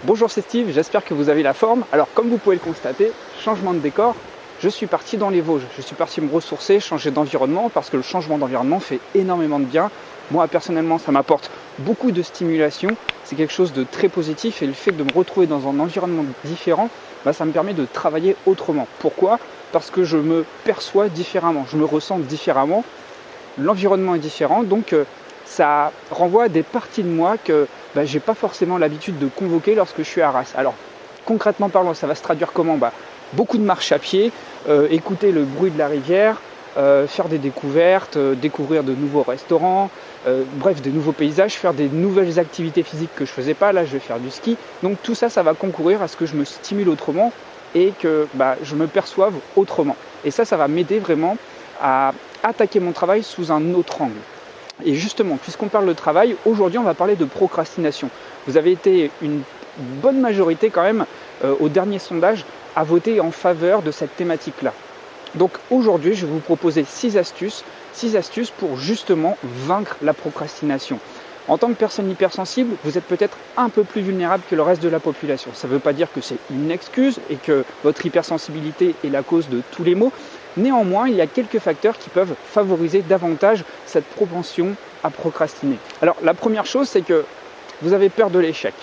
Bonjour, c'est Steve, j'espère que vous avez la forme. Alors comme vous pouvez le constater, changement de décor, je suis parti dans les Vosges. Je suis parti me ressourcer, changer d'environnement parce que le changement d'environnement fait énormément de bien. Moi personnellement, ça m'apporte beaucoup de stimulation, c'est quelque chose de très positif et le fait de me retrouver dans un environnement différent, ça me permet de travailler autrement. Pourquoi ? Parce que je me perçois différemment, je me ressens différemment, l'environnement est différent, donc ça renvoie à des parties de moi que je n'ai pas forcément l'habitude de convoquer lorsque je suis à Arras. Alors concrètement parlant, ça va se traduire comment ? Beaucoup de marches à pied, écouter le bruit de la rivière, faire des découvertes, découvrir de nouveaux restaurants, bref, des nouveaux paysages, faire des nouvelles activités physiques que je ne faisais pas. Là, je vais faire du ski. Donc tout ça, ça va concourir à ce que je me stimule autrement et que je me perçoive autrement. Et ça va m'aider vraiment à attaquer mon travail sous un autre angle. Et justement, puisqu'on parle de travail, aujourd'hui on va parler de procrastination. Vous avez été une bonne majorité quand même au dernier sondage à voter en faveur de cette thématique-là. Donc aujourd'hui, je vais vous proposer 6 astuces pour justement vaincre la procrastination. En tant que personne hypersensible, vous êtes peut-être un peu plus vulnérable que le reste de la population. Ça ne veut pas dire que c'est une excuse et que votre hypersensibilité est la cause de tous les maux. Néanmoins, il y a quelques facteurs qui peuvent favoriser davantage cette propension à procrastiner. Alors la première chose, c'est que vous avez peur de l'échec.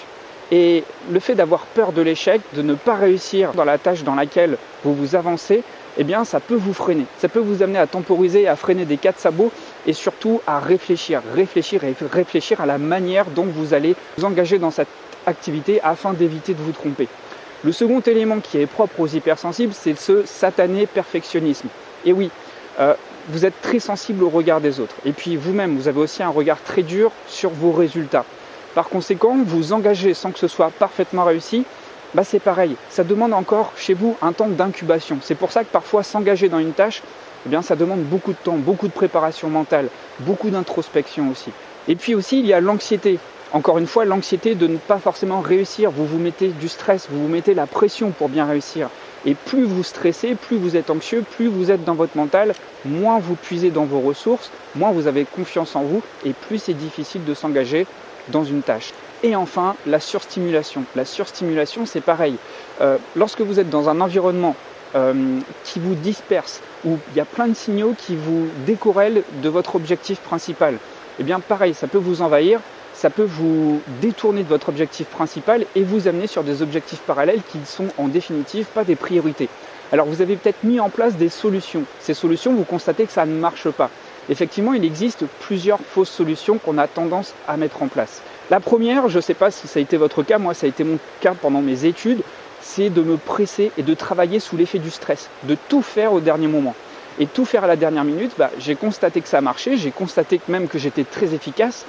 Et le fait d'avoir peur de l'échec, de ne pas réussir dans la tâche dans laquelle vous vous avancez, ça peut vous freiner. Ça peut vous amener à temporiser, à freiner des 4 sabots et surtout à réfléchir à la manière dont vous allez vous engager dans cette activité afin d'éviter de vous tromper. Le second élément qui est propre aux hypersensibles, c'est ce satané perfectionnisme. Et oui, vous êtes très sensible au regard des autres. Et puis vous-même, vous avez aussi un regard très dur sur vos résultats. Par conséquent, vous engagez sans que ce soit parfaitement réussi, c'est pareil. Ça demande encore chez vous un temps d'incubation. C'est pour ça que parfois s'engager dans une tâche, ça demande beaucoup de temps, beaucoup de préparation mentale, beaucoup d'introspection aussi. Et puis aussi, il y a l'anxiété. Encore une fois, l'anxiété de ne pas forcément réussir. Vous vous mettez du stress, vous vous mettez la pression pour bien réussir. Et plus vous stressez, plus vous êtes anxieux, plus vous êtes dans votre mental, moins vous puisez dans vos ressources, moins vous avez confiance en vous et plus c'est difficile de s'engager dans une tâche. Et enfin, la surstimulation. La surstimulation, c'est pareil. Lorsque vous êtes dans un environnement qui vous disperse, où il y a plein de signaux qui vous décorrèlent de votre objectif principal, pareil, ça peut vous envahir, ça peut vous détourner de votre objectif principal et vous amener sur des objectifs parallèles qui ne sont en définitive pas des priorités. Alors vous avez peut-être mis en place des solutions. Ces solutions, vous constatez que ça ne marche pas. Effectivement, il existe plusieurs fausses solutions qu'on a tendance à mettre en place. La première, je ne sais pas si ça a été votre cas, moi ça a été mon cas pendant mes études, c'est de me presser et de travailler sous l'effet du stress, de tout faire au dernier moment. Et tout faire à la dernière minute, j'ai constaté que ça marchait, j'ai constaté même que j'étais très efficace,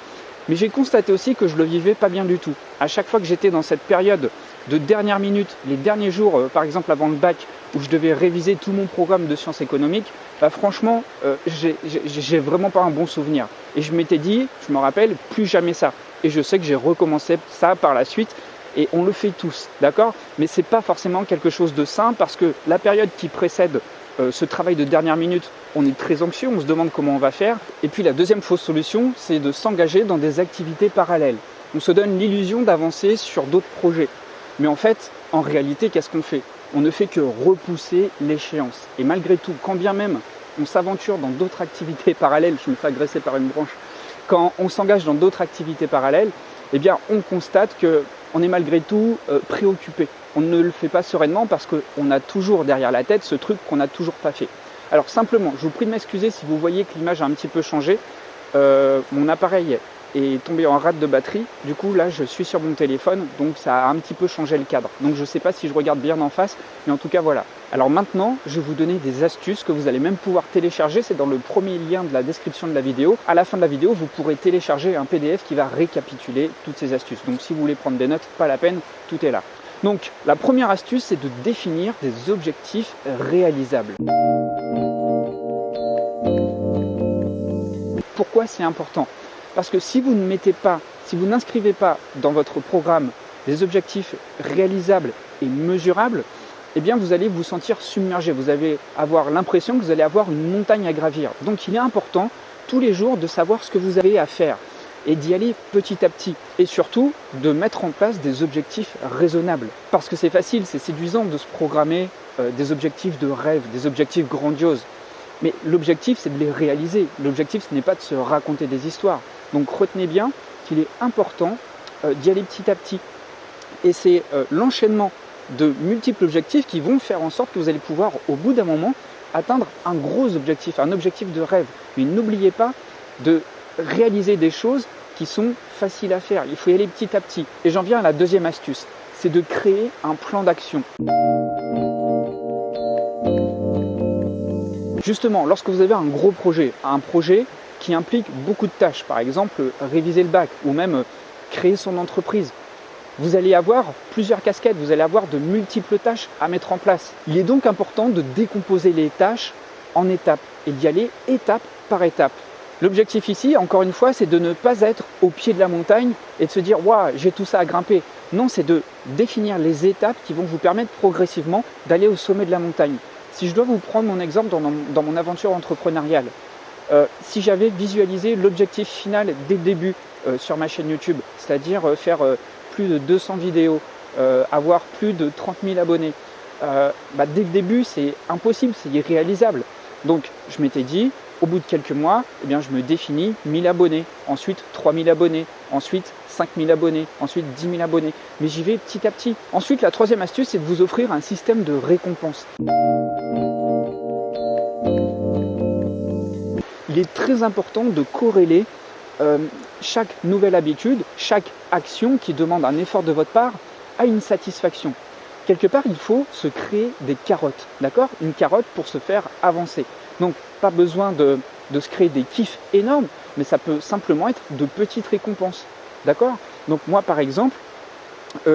mais j'ai constaté aussi que je ne le vivais pas bien du tout. À chaque fois que j'étais dans cette période de dernière minute, les derniers jours, par exemple avant le bac, où je devais réviser tout mon programme de sciences économiques, franchement, j'ai vraiment pas un bon souvenir. Et je m'étais dit, je me rappelle, plus jamais ça. Et je sais que j'ai recommencé ça par la suite. Et on le fait tous, d'accord ? Mais ce n'est pas forcément quelque chose de sain parce que la période qui précède ce travail de dernière minute, on est très anxieux, on se demande comment on va faire. Et puis la deuxième fausse solution, c'est de s'engager dans des activités parallèles. On se donne l'illusion d'avancer sur d'autres projets. Mais en fait, en réalité, qu'est-ce qu'on fait ? On ne fait que repousser l'échéance. Et malgré tout, quand bien même on s'aventure dans d'autres activités parallèles, je me fais agresser par une branche, quand on s'engage dans d'autres activités parallèles, on constate qu'on est malgré tout préoccupé. On ne le fait pas sereinement parce qu'on a toujours derrière la tête ce truc qu'on n'a toujours pas fait. Alors simplement, je vous prie de m'excuser si vous voyez que l'image a un petit peu changé. Mon appareil est tombé en rate de batterie. Du coup, là, je suis sur mon téléphone, donc ça a un petit peu changé le cadre. Donc je ne sais pas si je regarde bien en face, mais en tout cas, voilà. Alors maintenant, je vais vous donner des astuces que vous allez même pouvoir télécharger. C'est dans le premier lien de la description de la vidéo. À la fin de la vidéo, vous pourrez télécharger un PDF qui va récapituler toutes ces astuces. Donc si vous voulez prendre des notes, pas la peine, tout est là. Donc la première astuce, c'est de définir des objectifs réalisables. Pourquoi c'est important ? Parce que si vous n'inscrivez pas dans votre programme des objectifs réalisables et mesurables, vous allez vous sentir submergé. Vous allez avoir l'impression que vous allez avoir une montagne à gravir. Donc il est important tous les jours de savoir ce que vous avez à faire. et d'y aller petit à petit. Et surtout, de mettre en place des objectifs raisonnables. Parce que c'est facile, c'est séduisant de se programmer des objectifs de rêve, des objectifs grandioses. Mais l'objectif, c'est de les réaliser. L'objectif, ce n'est pas de se raconter des histoires. Donc retenez bien qu'il est important d'y aller petit à petit. Et c'est l'enchaînement de multiples objectifs qui vont faire en sorte que vous allez pouvoir, au bout d'un moment, atteindre un gros objectif, un objectif de rêve. Mais n'oubliez pas de réaliser des choses qui sont faciles à faire. Il faut y aller petit à petit. Et j'en viens à la deuxième astuce, c'est de créer un plan d'action. Justement, lorsque vous avez un gros projet, un projet qui implique beaucoup de tâches, par exemple réviser le bac ou même créer son entreprise, vous allez avoir plusieurs casquettes, vous allez avoir de multiples tâches à mettre en place. Il est donc important de décomposer les tâches en étapes et d'y aller étape par étape. L'objectif ici, encore une fois, c'est de ne pas être au pied de la montagne et de se dire « Waouh, j'ai tout ça à grimper ». Non, c'est de définir les étapes qui vont vous permettre progressivement d'aller au sommet de la montagne. Si je dois vous prendre mon exemple dans mon aventure entrepreneuriale, si j'avais visualisé l'objectif final dès le début sur ma chaîne YouTube, c'est-à-dire faire plus de 200 vidéos, avoir plus de 30 000 abonnés, dès le début, c'est impossible, c'est irréalisable. Donc, je m'étais dit, au bout de quelques mois, je me définis 1000 abonnés, ensuite 3000 abonnés, ensuite 5000 abonnés, ensuite 10 000 abonnés. Mais j'y vais petit à petit. Ensuite, la troisième astuce, c'est de vous offrir un système de récompense. Il est très important de corréler chaque nouvelle habitude, chaque action qui demande un effort de votre part à une satisfaction. Quelque part, il faut se créer des carottes, d'accord ? Une carotte pour se faire avancer. Donc, pas besoin de se créer des kiffs énormes, mais ça peut simplement être de petites récompenses, d'accord ? Donc moi, par exemple,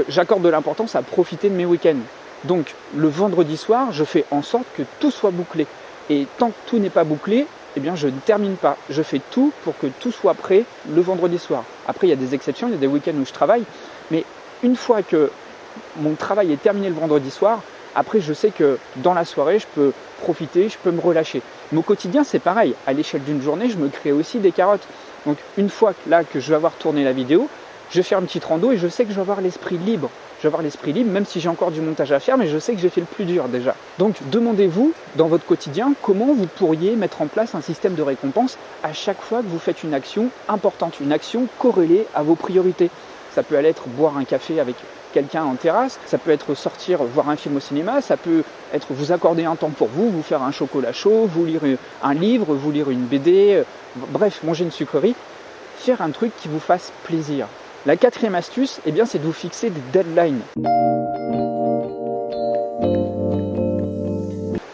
j'accorde de l'importance à profiter de mes week-ends. Donc, le vendredi soir, je fais en sorte que tout soit bouclé. Et tant que tout n'est pas bouclé, je ne termine pas. Je fais tout pour que tout soit prêt le vendredi soir. Après, il y a des exceptions, il y a des week-ends où je travaille, mais une fois que mon travail est terminé le vendredi soir, après je sais que dans la soirée, je peux profiter, je peux me relâcher. Mais au quotidien, c'est pareil. À l'échelle d'une journée, je me crée aussi des carottes. Donc une fois que je vais avoir tourné la vidéo, je vais faire une petite rando et je sais que je vais avoir l'esprit libre. Je vais avoir l'esprit libre, même si j'ai encore du montage à faire, mais je sais que j'ai fait le plus dur déjà. Donc demandez-vous dans votre quotidien comment vous pourriez mettre en place un système de récompense à chaque fois que vous faites une action importante, une action corrélée à vos priorités. Ça peut aller être boire un café avec quelqu'un en terrasse, ça peut être sortir voir un film au cinéma, ça peut être vous accorder un temps pour vous faire un chocolat chaud, vous lire un livre, vous lire une BD, bref, manger une sucrerie, faire un truc qui vous fasse plaisir. La quatrième astuce, c'est de vous fixer des deadlines.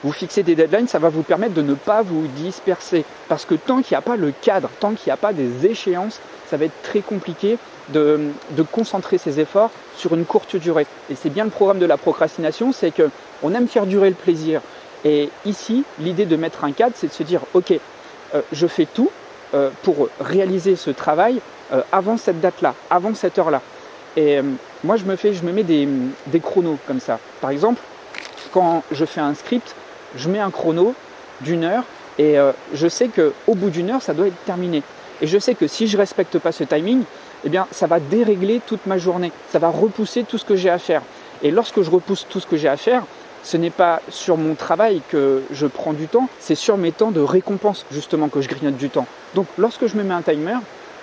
Vous fixer des deadlines, ça va vous permettre de ne pas vous disperser. Parce que tant qu'il n'y a pas le cadre, tant qu'il n'y a pas des échéances, ça va être très compliqué de concentrer ses efforts sur une courte durée. Et c'est bien le programme de la procrastination, c'est qu'on aime faire durer le plaisir. Et ici, l'idée de mettre un cadre, c'est de se dire, ok, je fais tout pour réaliser ce travail avant cette date-là, avant cette heure-là. Et moi, je me mets des chronos comme ça. Par exemple, quand je fais un script, je mets un chrono d'1 heure et je sais qu'au bout d'1 heure, ça doit être terminé. Et je sais que si je ne respecte pas ce timing, ça va dérégler toute ma journée. Ça va repousser tout ce que j'ai à faire. Et lorsque je repousse tout ce que j'ai à faire, ce n'est pas sur mon travail que je prends du temps, c'est sur mes temps de récompense justement que je grignote du temps. Donc lorsque je me mets un timer,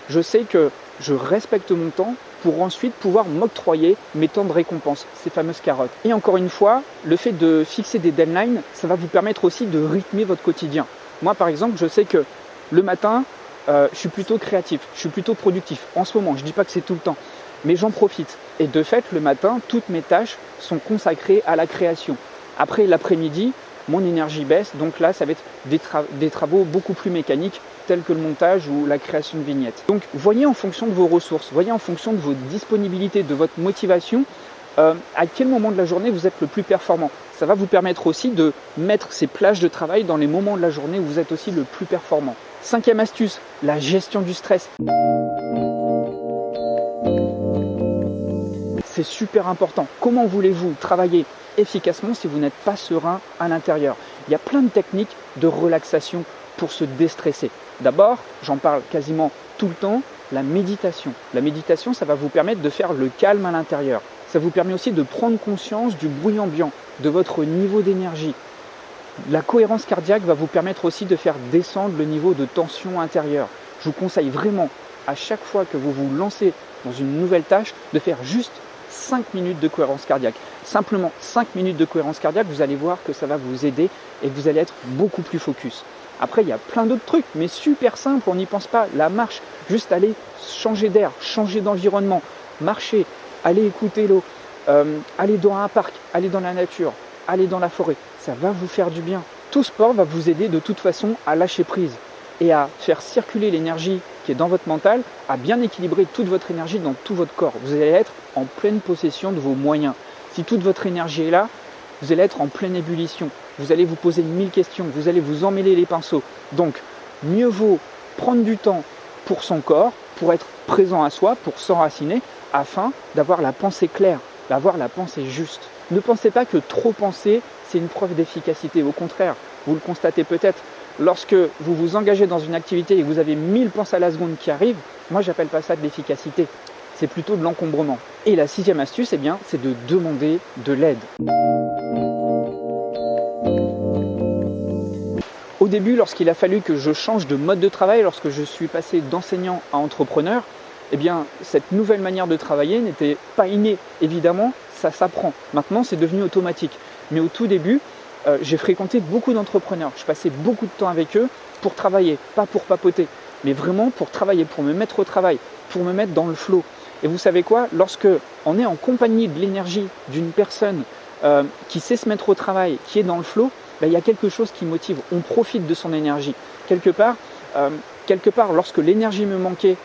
je sais que je respecte mon temps pour ensuite pouvoir m'octroyer mes temps de récompense, ces fameuses carottes. Et encore une fois, le fait de fixer des deadlines, ça va vous permettre aussi de rythmer votre quotidien. Moi par exemple, je sais que le matin, je suis plutôt créatif, je suis plutôt productif. En ce moment, je ne dis pas que c'est tout le temps, mais j'en profite. Et de fait, le matin, toutes mes tâches sont consacrées à la création. Après, l'après-midi, mon énergie baisse, donc là, ça va être des travaux beaucoup plus mécaniques, tels que le montage ou la création de vignettes. Donc, voyez en fonction de vos ressources, voyez en fonction de vos disponibilités, de votre motivation, à quel moment de la journée vous êtes le plus performant. Ça va vous permettre aussi de mettre ces plages de travail dans les moments de la journée où vous êtes aussi le plus performant. Cinquième astuce, la gestion du stress. C'est super important. Comment voulez-vous travailler efficacement si vous n'êtes pas serein à l'intérieur? Il y a plein de techniques de relaxation pour se déstresser. D'abord, j'en parle quasiment tout le temps, la méditation. La méditation, ça va vous permettre de faire le calme à l'intérieur. Ça vous permet aussi de prendre conscience du bruit ambiant, de votre niveau d'énergie. La cohérence cardiaque va vous permettre aussi de faire descendre le niveau de tension intérieure. Je vous conseille vraiment, à chaque fois que vous vous lancez dans une nouvelle tâche, de faire juste 5 minutes de cohérence cardiaque. Simplement 5 minutes de cohérence cardiaque, vous allez voir que ça va vous aider et que vous allez être beaucoup plus focus. Après, il y a plein d'autres trucs, mais super simple, on n'y pense pas. La marche, juste aller changer d'air, changer d'environnement, marcher, aller écouter l'eau, aller dans un parc, aller dans la nature, aller dans la forêt, ça va vous faire du bien. Tout sport va vous aider de toute façon à lâcher prise et à faire circuler l'énergie qui est dans votre mental, à bien équilibrer toute votre énergie dans tout votre corps. Vous allez être en pleine possession de vos moyens. Si toute votre énergie est là, vous allez être en pleine ébullition. Vous allez vous poser 1000 questions, vous allez vous emmêler les pinceaux. Donc, mieux vaut prendre du temps pour son corps, pour être présent à soi, pour s'enraciner, afin d'avoir la pensée claire, d'avoir la pensée juste. Ne pensez pas que trop penser, c'est une preuve d'efficacité. Au contraire, vous le constatez peut-être, lorsque vous vous engagez dans une activité et que vous avez 1000 pensées à la seconde qui arrivent, moi j'appelle pas ça de l'efficacité, c'est plutôt de l'encombrement. Et la 6e astuce, c'est de demander de l'aide. Au début, lorsqu'il a fallu que je change de mode de travail, lorsque je suis passé d'enseignant à entrepreneur, cette nouvelle manière de travailler n'était pas innée. Évidemment, ça s'apprend. Maintenant, c'est devenu automatique. Mais au tout début, j'ai fréquenté beaucoup d'entrepreneurs. Je passais beaucoup de temps avec eux pour travailler, pas pour papoter, mais vraiment pour travailler, pour me mettre au travail, pour me mettre dans le flow. Et vous savez quoi? Lorsque on est en compagnie de l'énergie d'une personne qui sait se mettre au travail, qui est dans le flow, il y a quelque chose qui motive. On profite de son énergie. Quelque part, lorsque l'énergie me manquait,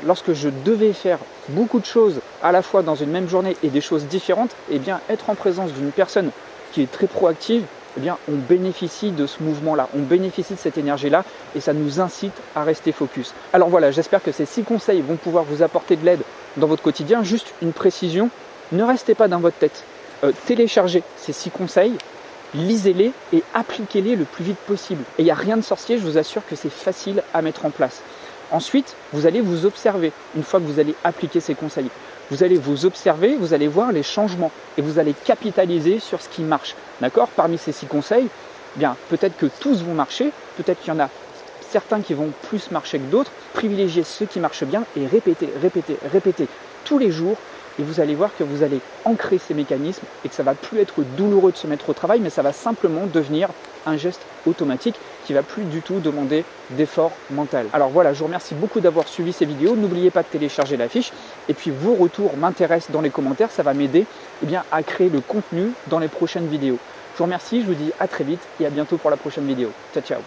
lorsque je devais faire beaucoup de choses à la fois dans une même journée et des choses différentes, être en présence d'une personne qui est très proactive, on bénéficie de ce mouvement-là, on bénéficie de cette énergie-là et ça nous incite à rester focus. Alors voilà, j'espère que ces 6 conseils vont pouvoir vous apporter de l'aide dans votre quotidien. Juste une précision, ne restez pas dans votre tête. Téléchargez ces 6 conseils, lisez-les et appliquez-les le plus vite possible. Et il n'y a rien de sorcier, je vous assure que c'est facile à mettre en place. Ensuite, vous allez vous observer une fois que vous allez appliquer ces conseils. Vous allez vous observer, vous allez voir les changements et vous allez capitaliser sur ce qui marche. D'accord? Parmi ces 6 conseils, peut-être que tous vont marcher, peut-être qu'il y en a certains qui vont plus marcher que d'autres. Privilégiez ceux qui marchent bien et répétez tous les jours. Et vous allez voir que vous allez ancrer ces mécanismes et que ça ne va plus être douloureux de se mettre au travail, mais ça va simplement devenir un geste automatique qui ne va plus du tout demander d'effort mental. Alors voilà, je vous remercie beaucoup d'avoir suivi ces vidéos. N'oubliez pas de télécharger la fiche. Et puis vos retours m'intéressent dans les commentaires. Ça va m'aider à créer le contenu dans les prochaines vidéos. Je vous remercie, je vous dis à très vite et à bientôt pour la prochaine vidéo. Ciao, ciao.